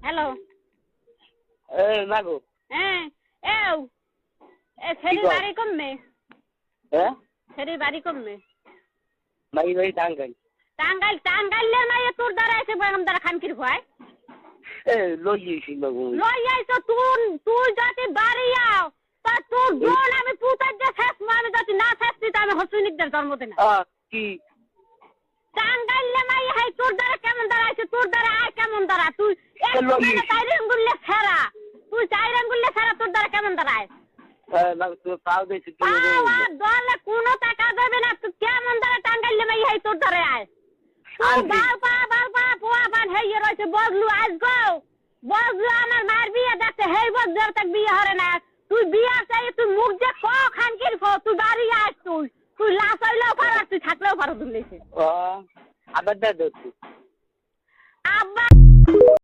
Hello. মাগো হ্যাঁ এও এ ছেড়ি বাড়ি কমবে। হ্যাঁ ছেড়ি বাড়ি কমবে। মাই বাড়ি টাঙ্গাইল। টাঙ্গাইলের মাইয়ে তোর দ্বারা এসে বেগম দ্বারা খানকির ভয়। লই যাইছি মাগো। লই আইছো তুই যদি বাড়ি আও তা তোর বোন আমি পুতার যে শেষ আমি যদি না শেষ দিতে আমি হসুনিকদের জন্ম দেনা। কি টাঙ্গাইলে মাইয়ে হাই তোর দ্বারা কেমন দ্বারা আইছে তোর দ্বারা আয় কেমন দ্বারা তুই এক মানে চাইরাঙ্গুল্লে ফেরা তুই চাইরাঙ্গুল্লে ফেরা তোর দ্বারা কেমন দ্বারা আয়। মাগো তুই পাও দিছি কি দলে কোনো টাকা দেবে না তুই কেমন দ্বারা টাঙ্গাইলে মাইয়ে হাই তোর দ্বারা আয়। তুই বালপা পোয়া বান হেইয়ে রয়েছে বজলু আজ গো বজলু আমার মার বিয়ে দেখতে হেই বজলু তাক বিয়ে হরে না তুই বিয়ে চাই তুই মুখ যে খ খানকির খ তুই বাড়ি আস তুই লাশ হইলেও পার তুই থাকলেও পারো দুলেছে আবার দাদা আব্বা